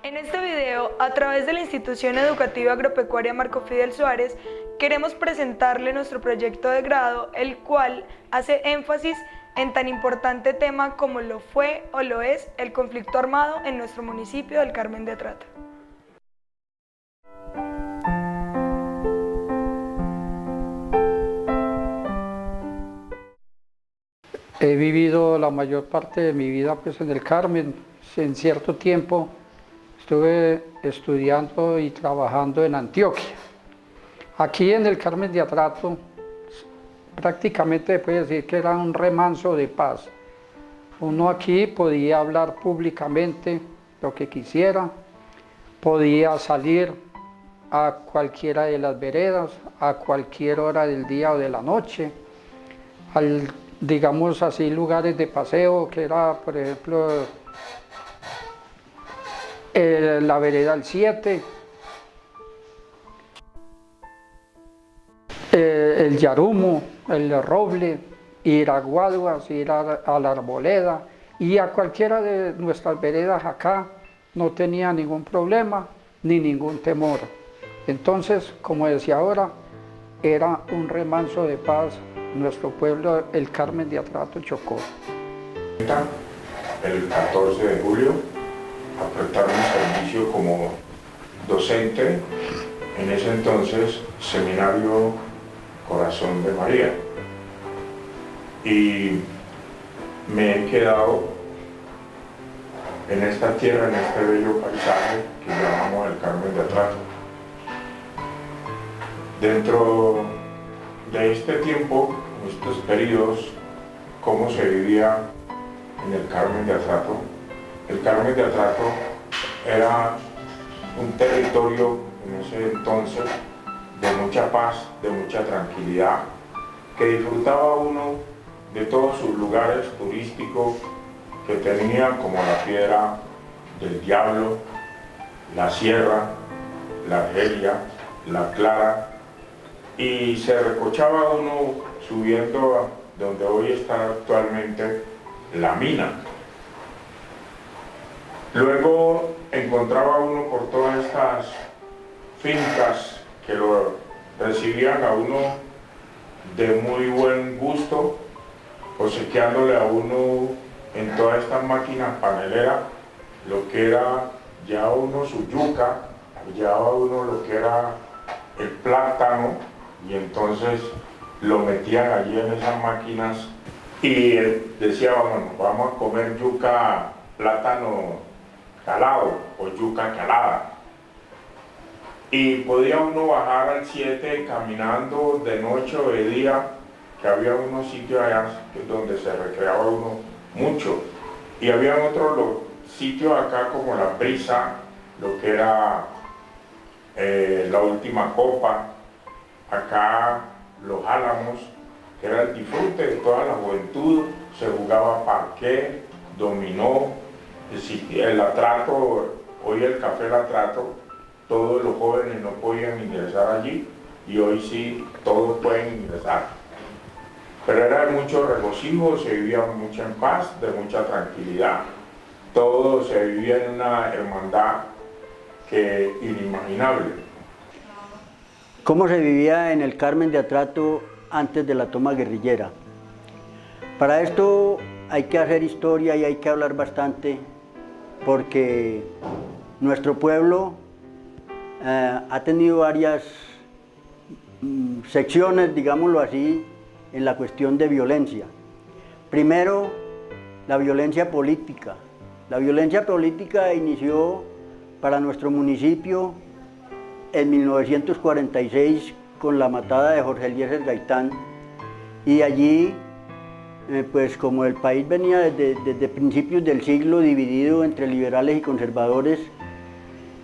En este video, a través de la Institución Educativa Agropecuaria Marco Fidel Suárez, queremos presentarle nuestro proyecto de grado, el cual hace énfasis en tan importante tema como lo fue o lo es el conflicto armado en nuestro municipio del Carmen de Atrato. He vivido la mayor parte de mi vida pues, en el Carmen. En cierto tiempo estuve estudiando y trabajando en Antioquia. Aquí en el Carmen de Atrato prácticamente se puede decir que era un remanso de paz. Uno aquí podía hablar públicamente lo que quisiera, podía salir a cualquiera de las veredas, a cualquier hora del día o de la noche, digamos así, lugares de paseo, que era, por ejemplo, la vereda del 7, el Yarumo, el Roble, ir a Guaduas, ir a la Arboleda y a cualquiera de nuestras veredas acá. No tenía ningún problema ni ningún temor. Entonces, como decía ahora, era un remanso de paz nuestro pueblo, el Carmen de Atrato, Chocó. El 14 de julio a prestar mi servicio como docente en ese entonces Seminario Corazón de María, y me he quedado en esta tierra, en este bello paisaje que llamamos el Carmen de Atrato. Dentro de este tiempo, estos periodos, cómo se vivía en el Carmen de Atrato. El Carmen de Atrato era un territorio en ese entonces de mucha paz, de mucha tranquilidad, que disfrutaba uno de todos sus lugares turísticos que tenía, como la Piedra del Diablo, la Sierra, la Argelia, la Clara, y se recochaba uno subiendo a donde hoy está actualmente la mina. Luego encontraba uno por todas estas fincas que lo recibían a uno de muy buen gusto, obsequiándole a uno en todas estas máquinas paneleras lo que era ya uno su yuca, llevaba uno lo que era el plátano, y entonces lo metían allí en esas máquinas y él decía, bueno, vamos a comer yuca, plátano calado o yuca calada. Y podía uno bajar al 7 caminando de noche o de día, que había unos sitios allá donde se recreaba uno mucho. Y había otros sitios acá como La Brisa, lo que era La Última Copa, acá Los Álamos, que era el disfrute de toda la juventud. Se jugaba parqué, dominó, el Atrato, hoy el Café El Atrato, todos los jóvenes no podían ingresar allí y hoy sí todos pueden ingresar. Pero era de mucho regocijo, se vivía mucho en paz, de mucha tranquilidad. Todo se vivía en una hermandad que inimaginable. ¿Cómo se vivía en el Carmen de Atrato antes de la toma guerrillera? Para esto hay que hacer historia y hay que hablar bastante, porque nuestro pueblo ha tenido varias secciones, digámoslo así, en la cuestión de violencia. Primero, la violencia política. La violencia política inició para nuestro municipio en 1946 con la matada de Jorge Eliezer Gaitán, y allí pues como el país venía desde principios del siglo dividido entre liberales y conservadores,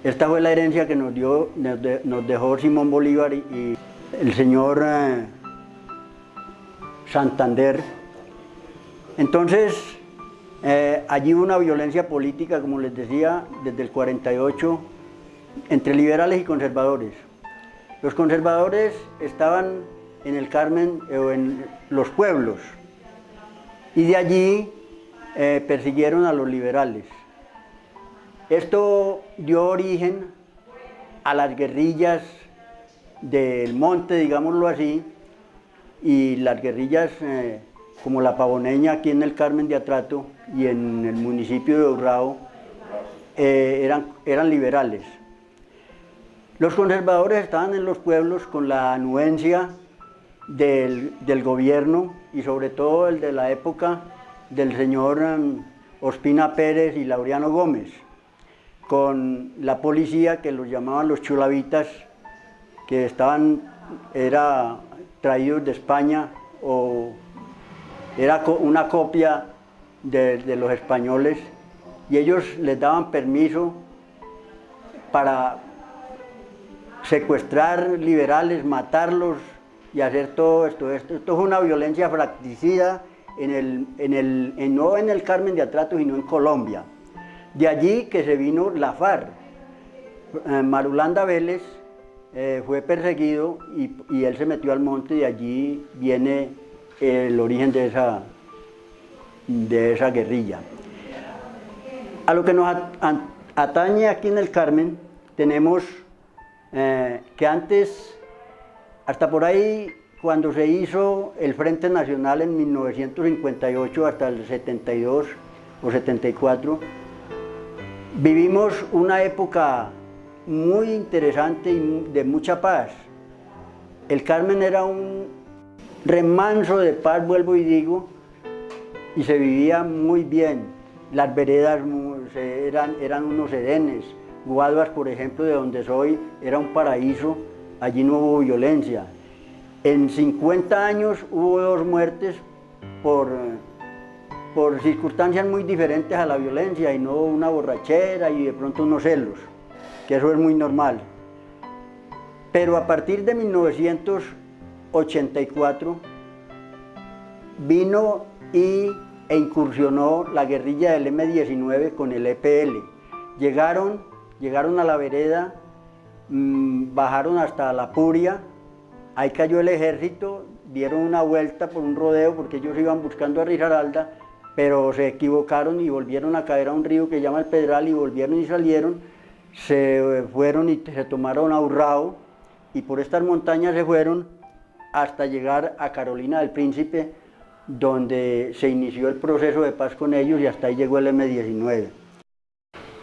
esta fue la herencia que nos dejó Simón Bolívar y el señor Santander. Entonces allí hubo una violencia política, como les decía, desde el 48 entre liberales y conservadores. Los conservadores estaban en el Carmen o en los pueblos, y de allí persiguieron a los liberales. Esto dio origen a las guerrillas del monte, digámoslo así, y las guerrillas como la Pavoneña aquí en el Carmen de Atrato y en el municipio de Urrao eran liberales. Los conservadores estaban en los pueblos con la anuencia del gobierno y sobre todo el de la época del señor Ospina Pérez y Laureano Gómez, con la policía que los llamaban los chulavitas, que era traídos de España o era una copia de los españoles, y ellos les daban permiso para secuestrar liberales, matarlos y hacer todo esto. Esto es una violencia fratricida no en el Carmen de Atrato, sino en Colombia. De allí que se vino la FARC. Marulanda Vélez fue perseguido y él se metió al monte, y de allí viene el origen de esa guerrilla. A lo que nos atañe aquí en el Carmen, tenemos que antes, hasta por ahí, cuando se hizo el Frente Nacional en 1958 hasta el 72 o 74, vivimos una época muy interesante y de mucha paz. El Carmen era un remanso de paz, vuelvo y digo, y se vivía muy bien. Las veredas eran unos edenes. Guaduas, por ejemplo, de donde soy, era un paraíso, allí no hubo violencia. En 50 años hubo 2 muertes por circunstancias muy diferentes a la violencia, y no una borrachera y de pronto unos celos, que eso es muy normal. Pero a partir de 1984 vino e incursionó la guerrilla del M-19 con el EPL. Llegaron a la vereda, bajaron hasta La Puria, ahí cayó el ejército, dieron una vuelta por un rodeo porque ellos iban buscando a Risaralda, pero se equivocaron y volvieron a caer a un río que se llama el Pedral, y volvieron y salieron, se fueron y se tomaron a Urrao, y por estas montañas se fueron hasta llegar a Carolina del Príncipe, donde se inició el proceso de paz con ellos, y hasta ahí llegó el M-19.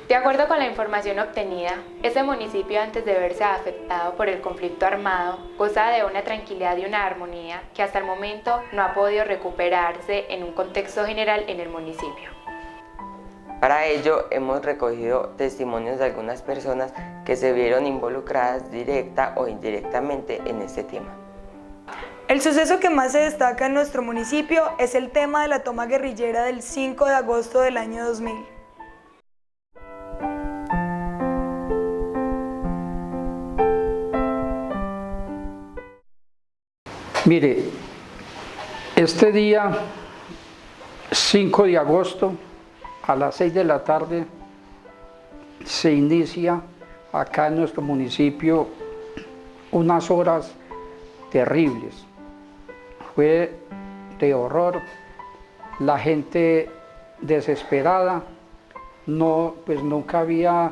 De acuerdo con la información obtenida, este municipio, antes de verse afectado por el conflicto armado, goza de una tranquilidad y una armonía que hasta el momento no ha podido recuperarse en un contexto general en el municipio. Para ello, hemos recogido testimonios de algunas personas que se vieron involucradas directa o indirectamente en este tema. El suceso que más se destaca en nuestro municipio es el tema de la toma guerrillera del 5 de agosto del año 2000. Mire, este día 5 de agosto a las 6 de la tarde se inicia acá en nuestro municipio unas horas terribles. Fue de horror, la gente desesperada, pues nunca había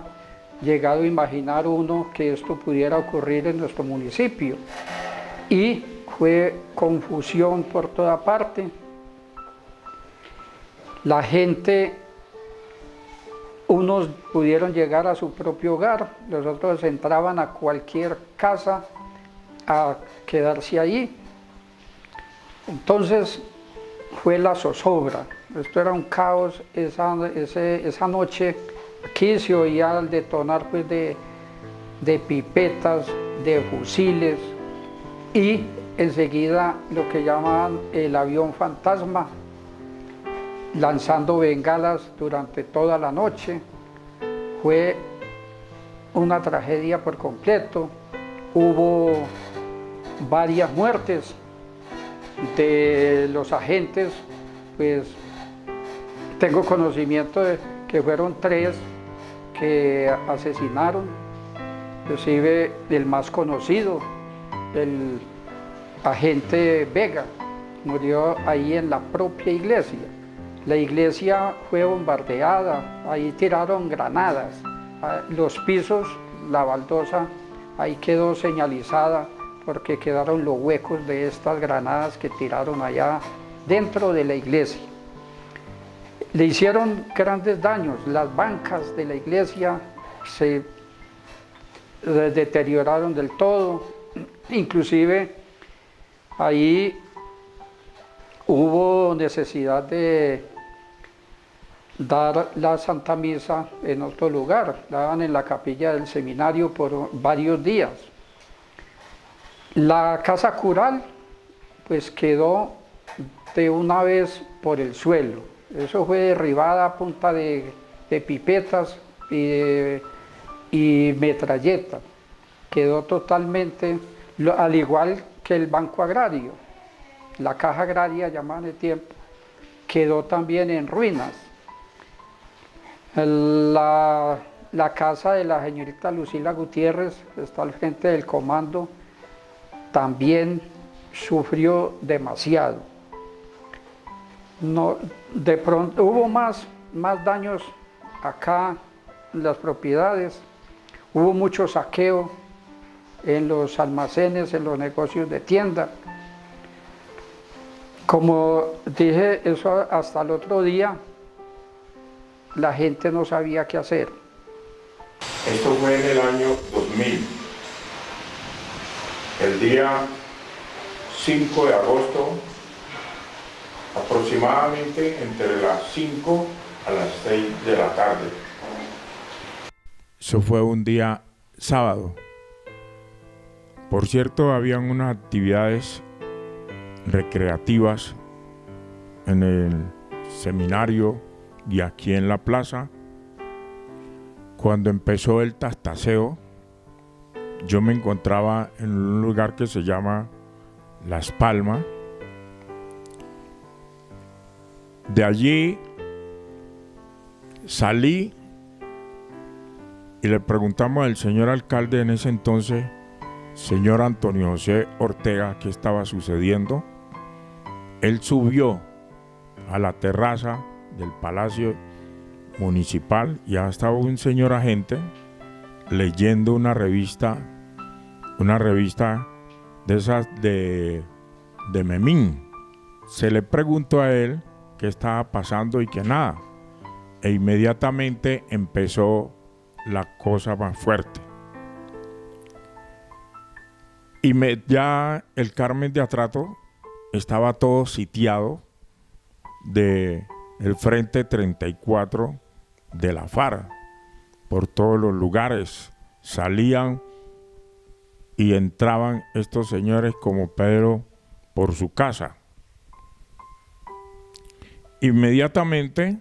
llegado a imaginar uno que esto pudiera ocurrir en nuestro municipio, y fue confusión por toda parte. La gente, unos pudieron llegar a su propio hogar, los otros entraban a cualquier casa a quedarse allí. Entonces fue la zozobra, esto era un caos. Esa noche aquí se oía el detonar pues, de pipetas, de fusiles, y enseguida lo que llamaban el avión fantasma, lanzando bengalas durante toda la noche. Fue una tragedia por completo, hubo varias muertes de los agentes, pues tengo conocimiento de que fueron 3 que asesinaron, inclusive el más conocido, el agente Vega, murió ahí en la propia iglesia. La iglesia fue bombardeada, ahí tiraron granadas, los pisos, la baldosa, ahí quedó señalizada porque quedaron los huecos de estas granadas que tiraron allá dentro de la iglesia. Le hicieron grandes daños, las bancas de la iglesia se deterioraron del todo, inclusive ahí hubo necesidad de dar la Santa Misa en otro lugar, la daban en la capilla del seminario por varios días. La casa cural pues quedó de una vez por el suelo, eso fue derribada a punta de pipetas y metralletas, quedó totalmente, al igual que el Banco Agrario, la Caja Agraria llamada en el tiempo, quedó también en ruinas. La casa de la señorita Lucila Gutiérrez, que está al frente del comando, también sufrió demasiado. No, de pronto hubo más daños acá en las propiedades, hubo mucho saqueo en los almacenes, en los negocios de tienda. Como dije, eso hasta el otro día, la gente no sabía qué hacer. Esto fue en el año 2000. El día 5 de agosto, aproximadamente entre las 5 a las 6 de la tarde. Eso fue un día sábado. Por cierto, habían unas actividades recreativas en el seminario y aquí en la plaza. Cuando empezó el tastaseo, yo me encontraba en un lugar que se llama Las Palmas. De allí salí y le preguntamos al señor alcalde en ese entonces, señor Antonio José Ortega, qué estaba sucediendo. Él subió a la terraza del Palacio Municipal y ya estaba un señor agente leyendo una revista de esas de Memín. Se le preguntó a él qué estaba pasando y que nada. E inmediatamente empezó la cosa más fuerte. Y ya el Carmen de Atrato estaba todo sitiado de el frente 34 de la FARC. Por todos los lugares salían y entraban estos señores como Pedro por su casa. Inmediatamente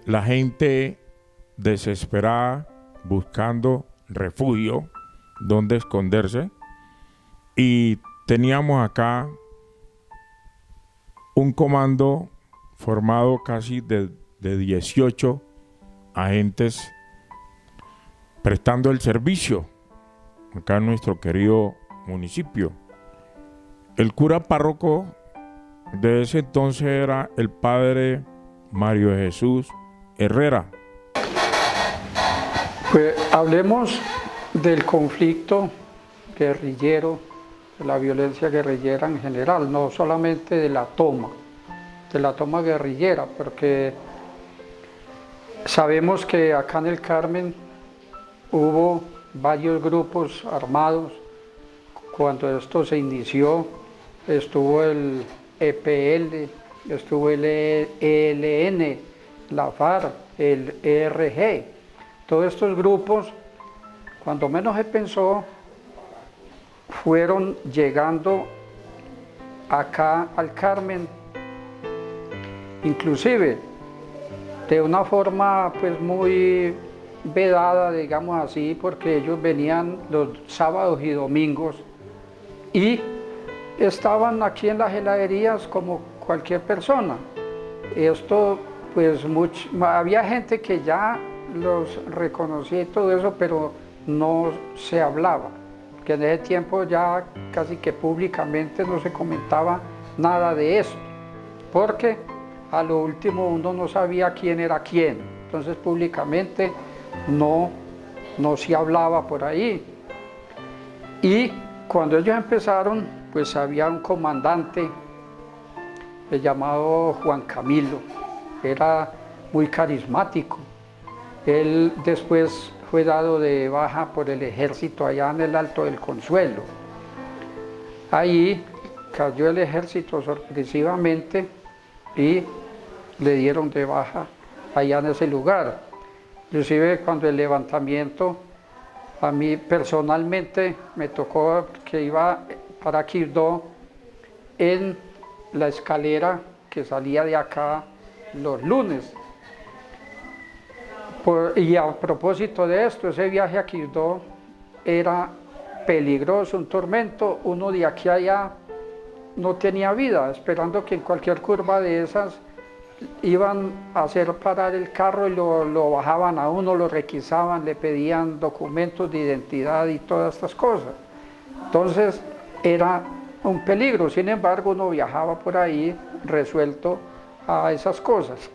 la gente desesperada buscando refugio donde esconderse, y teníamos acá un comando formado casi de 18 agentes prestando el servicio acá en nuestro querido municipio. El cura párroco de ese entonces era el padre Mario Jesús Herrera. Pues hablemos del conflicto guerrillero, de la violencia guerrillera en general, no solamente de la toma guerrillera, porque sabemos que acá en el Carmen hubo varios grupos armados. Cuando esto se inició, estuvo el EPL, estuvo el ELN, la FARC, el ERG. Todos estos grupos, cuando menos se pensó, fueron llegando acá al Carmen, inclusive de una forma pues muy vedada, digamos así, porque ellos venían los sábados y domingos y estaban aquí en las heladerías como cualquier persona. Esto pues había gente que ya los reconocía y todo eso, pero no se hablaba, que en ese tiempo ya casi que públicamente no se comentaba nada de esto, porque a lo último uno no sabía quién era quién, entonces públicamente no se hablaba por ahí. Y cuando ellos empezaron, pues había un comandante llamado Juan Camilo, era muy carismático. Él después fue dado de baja por el ejército allá en el Alto del Consuelo. Ahí cayó el ejército sorpresivamente y le dieron de baja allá en ese lugar. Inclusive cuando el levantamiento, a mí personalmente me tocó que iba para Quibdó en la escalera que salía de acá los lunes. Y a propósito de esto, ese viaje a Quibdó era peligroso, un tormento, uno de aquí a allá no tenía vida, esperando que en cualquier curva de esas iban a hacer parar el carro y lo bajaban a uno, lo requisaban, le pedían documentos de identidad y todas estas cosas. Entonces era un peligro, sin embargo uno viajaba por ahí resuelto a esas cosas.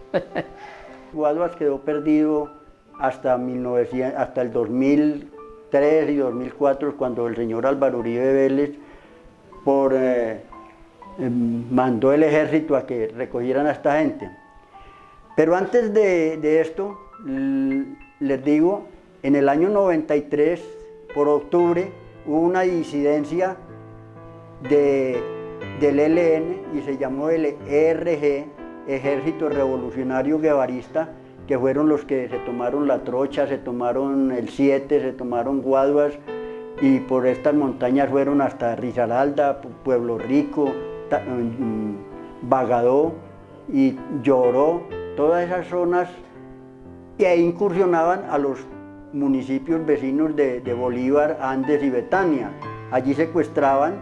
Guaduas quedó perdido hasta el 2003 y 2004, cuando el señor Álvaro Uribe Vélez mandó el ejército a que recogieran a esta gente. Pero antes de esto, les digo, en el año 93, por octubre, hubo una disidencia del ELN y se llamó el ERG, Ejército Revolucionario Guevarista, que fueron los que se tomaron La Trocha, se tomaron el 7, se tomaron Guaduas, y por estas montañas fueron hasta Risaralda, Pueblo Rico, Bagadó y Lloró, todas esas zonas, y ahí incursionaban a los municipios vecinos de Bolívar, Andes y Betania. Allí secuestraban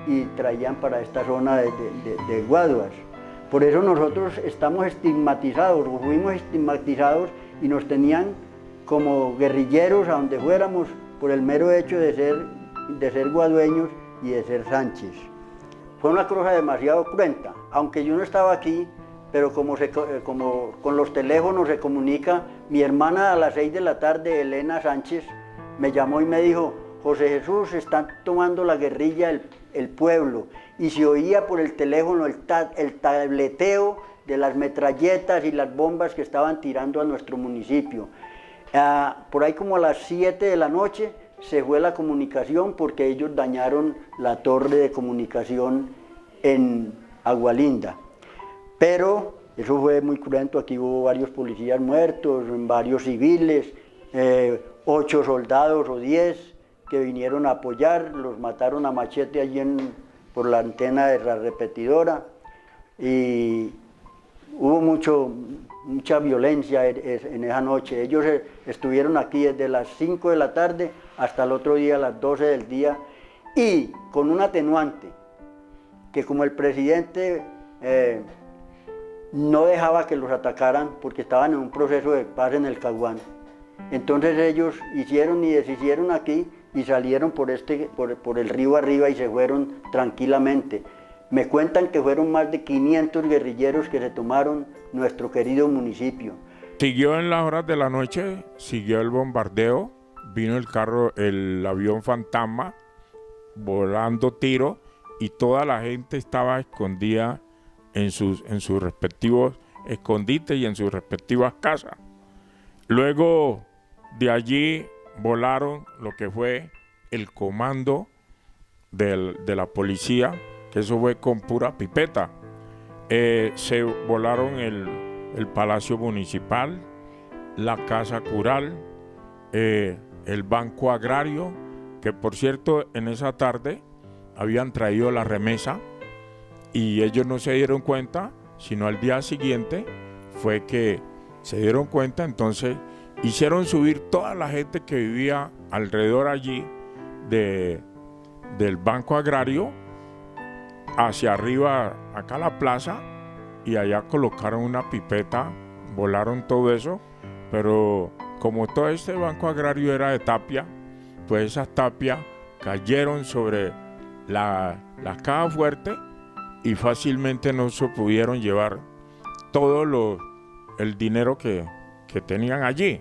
y traían para esta zona de Guaduas. Por eso nosotros estamos estigmatizados, o fuimos estigmatizados, y nos tenían como guerrilleros a donde fuéramos por el mero hecho de ser guadueños y de ser Sánchez. Fue una cosa demasiado cruenta, aunque yo no estaba aquí, pero como con los teléfonos se comunica, mi hermana a las 6 de la tarde, Elena Sánchez, me llamó y me dijo: José Jesús, están tomando la guerrilla el pueblo, y se oía por el teléfono el tableteo de las metralletas y las bombas que estaban tirando a nuestro municipio. Por ahí como a las 7 de la noche se fue la comunicación porque ellos dañaron la torre de comunicación en Agualinda. Pero eso fue muy cruento, aquí hubo varios policías muertos, varios civiles, 8 soldados o 10 que vinieron a apoyar, los mataron a machete allí por la antena de la repetidora, y hubo mucha violencia en esa noche. Ellos estuvieron aquí desde las 5 de la tarde hasta el otro día a las 12 del día, y con un atenuante, que como el presidente no dejaba que los atacaran porque estaban en un proceso de paz en el Caguán, entonces ellos hicieron y deshicieron aquí y salieron por el río arriba y se fueron tranquilamente. Me cuentan que fueron más de 500 guerrilleros que se tomaron nuestro querido municipio. Siguió en las horas de la noche, siguió el bombardeo, vino el avión fantasma, volando tiro, y toda la gente estaba escondida en sus respectivos escondites y en sus respectivas casas. Luego de allí volaron lo que fue el comando de la policía, que eso fue con pura pipeta. Se volaron el Palacio Municipal, la Casa Cural, el Banco Agrario, que por cierto en esa tarde habían traído la remesa y ellos no se dieron cuenta, sino al día siguiente fue que se dieron cuenta. Entonces hicieron subir toda la gente que vivía alrededor allí del Banco Agrario hacia arriba, acá a la plaza, y allá colocaron una pipeta, volaron todo eso, pero como todo este Banco Agrario era de tapia, pues esas tapias cayeron sobre la caja fuerte y fácilmente no se pudieron llevar el dinero que tenían allí.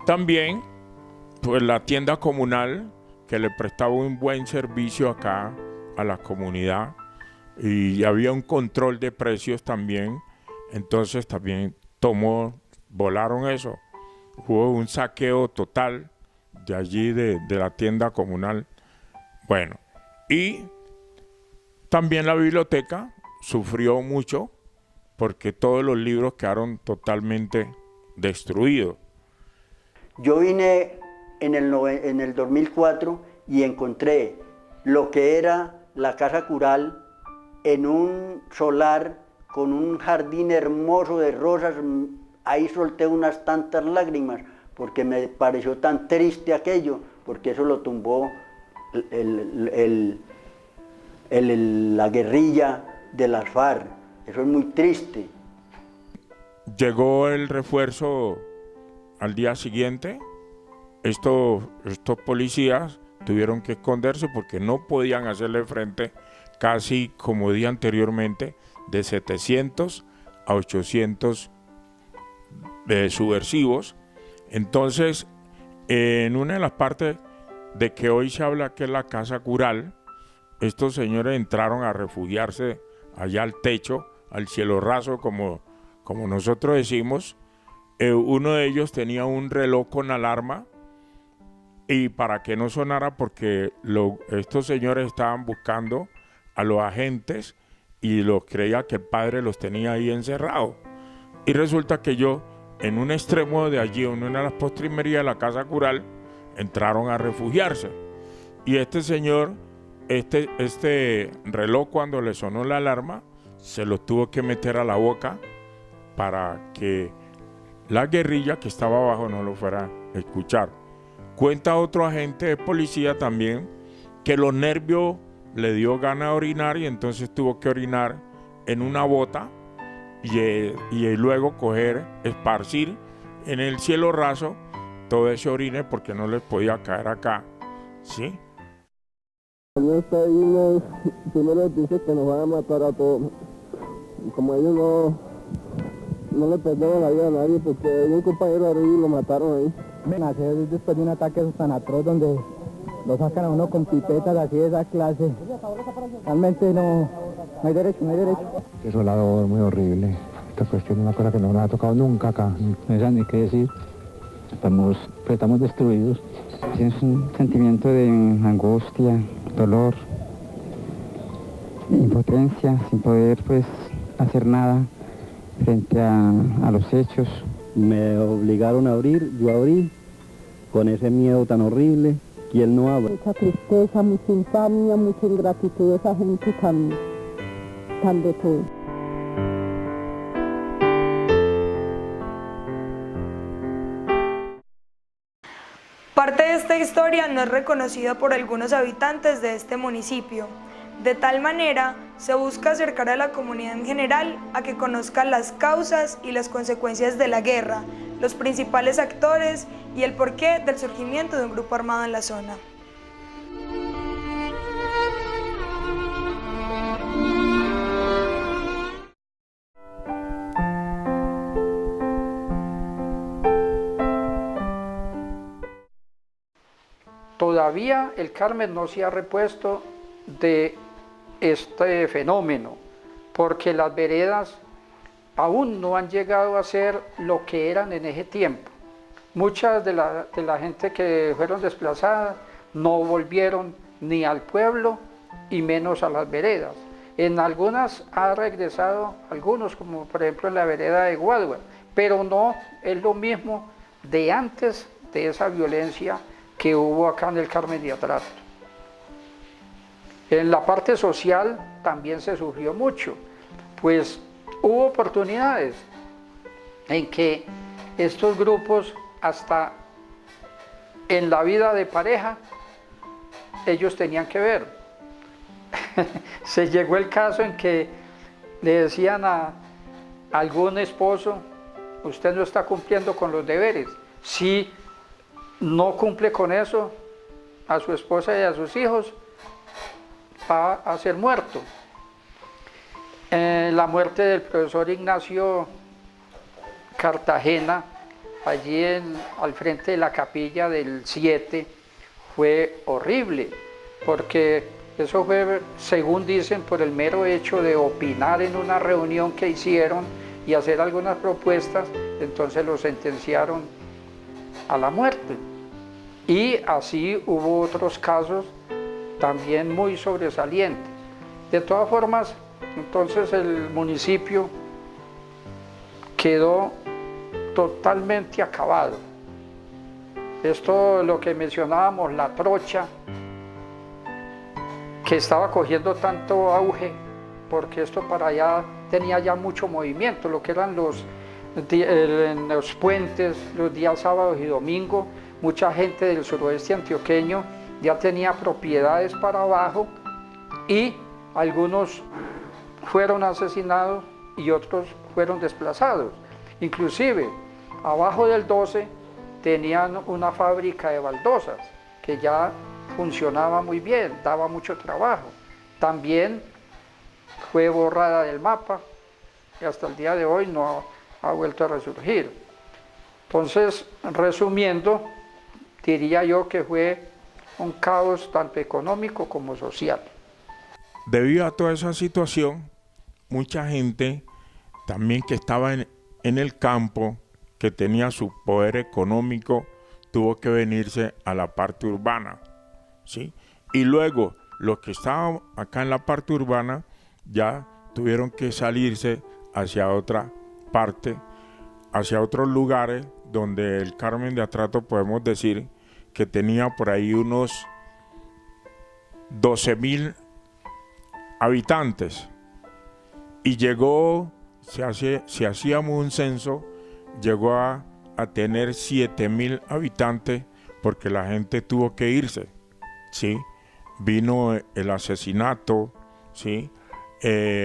También pues la tienda comunal, que le prestaba un buen servicio acá a la comunidad, y había un control de precios también, entonces también volaron eso. Hubo un saqueo total de allí, de la tienda comunal. Bueno, y también la biblioteca sufrió mucho porque todos los libros quedaron totalmente destruidos. Yo vine en el 2004 y encontré lo que era la Casa Cural en un solar con un jardín hermoso de rosas. Ahí solté unas tantas lágrimas porque me pareció tan triste aquello, porque eso lo tumbó la guerrilla de las FARC. Eso es muy triste. Llegó el refuerzo al día siguiente. Estos policías tuvieron que esconderse porque no podían hacerle frente, casi como día anteriormente, de 700 a 800 subversivos. Entonces, en una de las partes de que hoy se habla, que es la Casa Cural, estos señores entraron a refugiarse allá al techo, al cielo raso, como nosotros decimos. Uno de ellos tenía un reloj con alarma, y para que no sonara, porque estos señores estaban buscando a los agentes y creía que el padre los tenía ahí encerrados. Y resulta que en un extremo de allí, en una de las postrimerías de la Casa Cural, entraron a refugiarse. Y este señor, este reloj, cuando le sonó la alarma, se lo tuvo que meter a la boca para que la guerrilla que estaba abajo no lo fuera a escuchar. Cuenta otro agente de policía también que los nervios le dio gana de orinar, y entonces tuvo que orinar en una bota y luego esparcir en el cielo raso todo ese orine, porque no les podía caer acá, ¿sí? Está ahí, primero dice que nos van a matar a todos. Y como ellos no le perdonan la vida a nadie, porque hay un compañero de y lo mataron ahí. Nacer después de un ataque tan atroz donde lo sacan a uno con pipetas así de esa clase. Realmente no hay derecho, no hay derecho. Desolador, muy horrible. Esta cuestión es una cosa que no nos ha tocado nunca acá. No sé ni qué decir. Estamos destruidos. Es un sentimiento de angustia, dolor, impotencia, sin poder hacer nada frente a los hechos. Me obligaron a abrir, yo abrí, con ese miedo tan horrible, y él no abre. Mucha tristeza, mucha infamia, mucha ingratitud de esa gente tan de todo. Parte de esta historia no es reconocida por algunos habitantes de este municipio. De tal manera, se busca acercar a la comunidad en general a que conozca las causas y las consecuencias de la guerra, los principales actores y el porqué del surgimiento de un grupo armado en la zona. Todavía el Carmen no se ha repuesto de este fenómeno, porque las veredas aún no han llegado a ser lo que eran en ese tiempo. Muchas de la gente que fueron desplazadas no volvieron ni al pueblo y menos a las veredas. En algunas ha regresado algunos, como por ejemplo en la vereda de Guadua, pero no es lo mismo de antes de esa violencia que hubo acá en el Carmen de Atrato. En la parte social también se sufrió mucho, pues hubo oportunidades en que estos grupos, hasta en la vida de pareja, ellos tenían que ver. Se llegó el caso en que le decían a algún esposo: usted no está cumpliendo con los deberes. Si no cumple con eso, a su esposa y a sus hijos va a ser muerto. La muerte del profesor Ignacio Cartagena, allí al frente de la capilla del 7, fue horrible, porque eso fue, según dicen, por el mero hecho de opinar en una reunión que hicieron y hacer algunas propuestas, entonces lo sentenciaron a la muerte. Y así hubo otros casos también muy sobresalientes. De todas formas, entonces el municipio quedó totalmente acabado. Esto, lo que mencionábamos, la trocha, que estaba cogiendo tanto auge, porque esto para allá tenía ya mucho movimiento, lo que eran los puentes, los días sábados y domingos, mucha gente del suroeste antioqueño ya tenía propiedades para abajo y algunos fueron asesinados y otros fueron desplazados. Inclusive, abajo del 12 tenían una fábrica de baldosas que ya funcionaba muy bien, daba mucho trabajo. También fue borrada del mapa y hasta el día de hoy no ha vuelto a resurgir. Entonces, resumiendo, diría yo que fue un caos tanto económico como social. Debido a toda esa situación, mucha gente también que estaba en el campo, que tenía su poder económico, tuvo que venirse a la parte urbana, ¿sí? Y luego los que estaban acá en la parte urbana ya tuvieron que salirse hacia otra parte, hacia otros lugares donde el Carmen de Atrato podemos decir que tenía por ahí unos 12.000 habitantes. Y llegó, si hacíamos un censo, llegó a tener 7.000 habitantes porque la gente tuvo que irse, ¿sí? Vino el asesinato, ¿sí?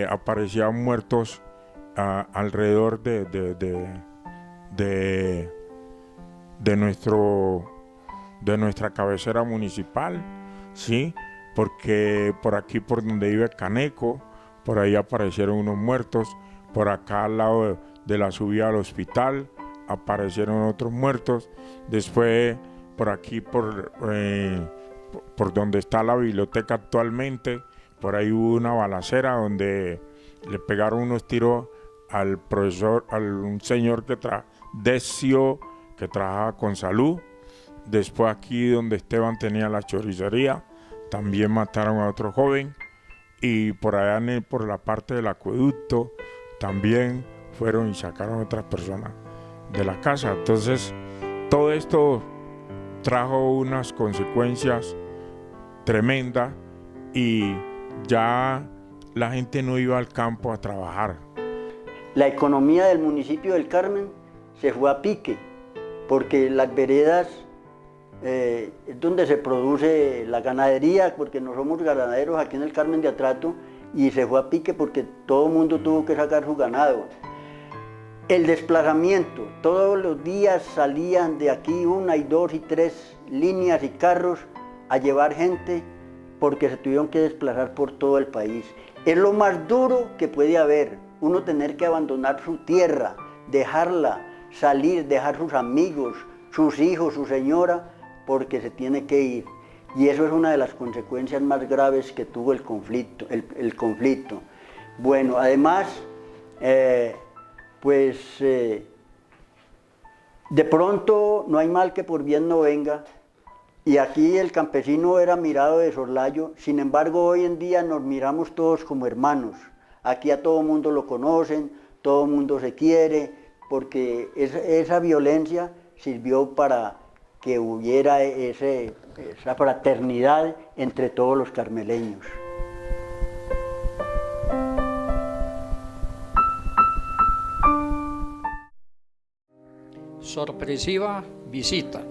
Aparecían muertos alrededor de nuestra cabecera municipal, ¿sí? Porque por aquí, por donde vive Caneco, por ahí aparecieron unos muertos, por acá al lado de la subida al hospital aparecieron otros muertos, después por aquí, por donde está la biblioteca actualmente, por ahí hubo una balacera donde le pegaron unos tiros al profesor, un señor Decio, que trabajaba con salud. Después aquí donde Esteban tenía la choricería, también mataron a otro joven. Y por allá por la parte del acueducto también fueron y sacaron a otras personas de la casa. Entonces todo esto trajo unas consecuencias tremendas y ya la gente no iba al campo a trabajar. La economía del municipio del Carmen se fue a pique, porque las veredas es donde se produce la ganadería, porque no somos ganaderos aquí en el Carmen de Atrato, y se fue a pique porque todo el mundo tuvo que sacar su ganado. El desplazamiento, todos los días salían de aquí 1 y 2 y 3 líneas y carros a llevar gente porque se tuvieron que desplazar por todo el país. Es lo más duro que puede haber, uno tener que abandonar su tierra, dejarla, salir, dejar sus amigos, sus hijos, su señora, porque se tiene que ir. Y eso es una de las consecuencias más graves que tuvo el conflicto. Bueno, además, de pronto no hay mal que por bien no venga, y aquí el campesino era mirado de soslayo. Sin embargo, hoy en día nos miramos todos como hermanos. Aquí a todo mundo lo conocen, todo mundo se quiere, porque esa violencia sirvió para que hubiera esa fraternidad entre todos los carmeleños. Sorpresiva visita.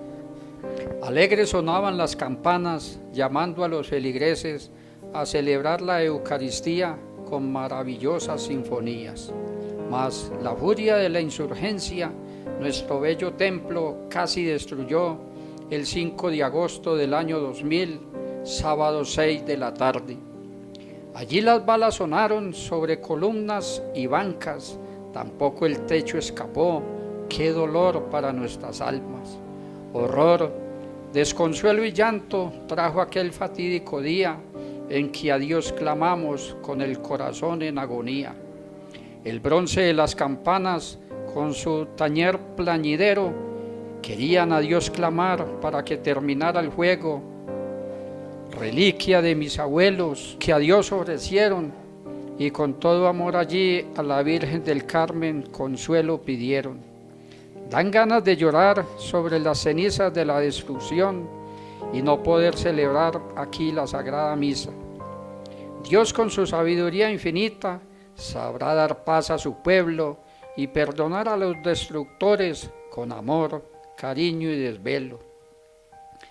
Alegres sonaban las campanas llamando a los feligreses a celebrar la Eucaristía con maravillosas sinfonías. Mas la furia de la insurgencia nuestro bello templo casi destruyó el 5 de agosto del año 2000, sábado 6 de la tarde. Allí las balas sonaron sobre columnas y bancas, tampoco el techo escapó. Qué dolor para nuestras almas. Horror, desconsuelo y llanto trajo aquel fatídico día en que a Dios clamamos con el corazón en agonía. El bronce de las campanas con su tañer plañidero querían a Dios clamar para que terminara el juego. Reliquia de mis abuelos que a Dios ofrecieron y con todo amor allí a la Virgen del Carmen consuelo pidieron. Dan ganas de llorar sobre las cenizas de la destrucción y no poder celebrar aquí la Sagrada Misa. Dios con su sabiduría infinita sabrá dar paz a su pueblo y perdonar a los destructores con amor, cariño y desvelo.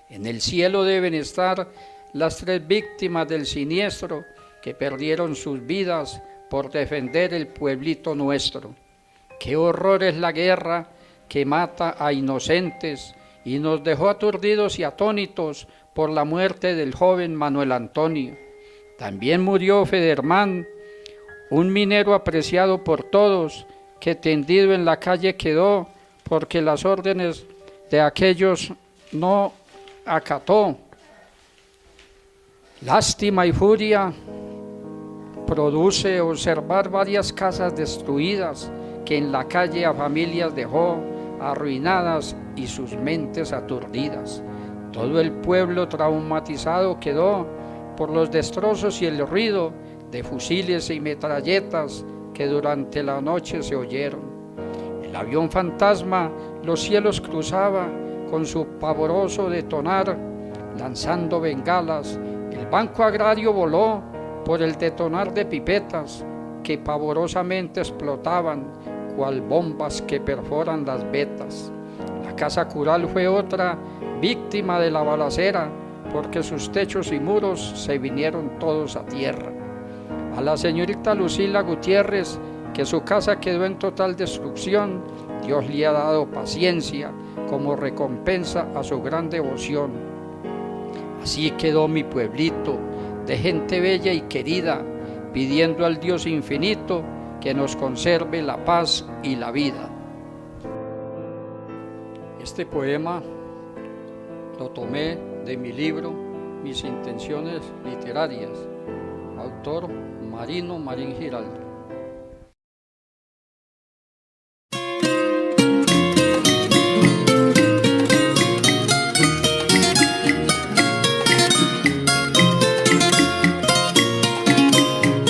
En el cielo deben estar las 3 víctimas del siniestro que perdieron sus vidas por defender el pueblito nuestro. Qué horror es la guerra que mata a inocentes y nos dejó aturdidos y atónitos por la muerte del joven Manuel Antonio. También murió Federman, un minero apreciado por todos, que tendido en la calle quedó porque las órdenes de aquellos no acató. Lástima y furia produce observar varias casas destruidas que en la calle a familias dejó arruinadas y sus mentes aturdidas. Todo el pueblo traumatizado quedó por los destrozos y el ruido de fusiles y metralletas que durante la noche se oyeron. El avión fantasma los cielos cruzaba con su pavoroso detonar, lanzando bengalas. El banco agrario voló por el detonar de pipetas que pavorosamente explotaban cual bombas que perforan las vetas. La casa cural fue otra víctima de la balacera, porque sus techos y muros se vinieron todos a tierra. A la señorita Lucila Gutiérrez, que su casa quedó en total destrucción, Dios le ha dado paciencia como recompensa a su gran devoción. Así quedó mi pueblito, de gente bella y querida, pidiendo al Dios infinito que nos conserve la paz y la vida. Este poema lo tomé de mi libro Mis intenciones literarias, autor Marino Marín Giraldo.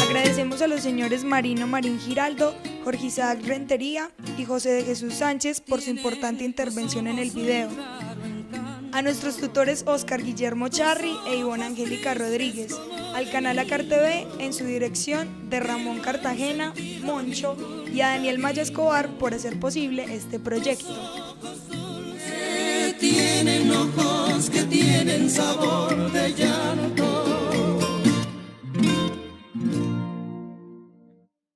Agradecemos a los señores Marino Marín Giraldo, Jorge Isaac Rentería y José de Jesús Sánchez por su importante intervención en el video. A nuestros tutores Oscar Guillermo Charri e Ivonne Angélica Rodríguez, al canal Acar TV en su dirección de Ramón Cartagena, Moncho y a Daniel Maya Escobar por hacer posible este proyecto. Tienen ojos que tienen sabor de llave.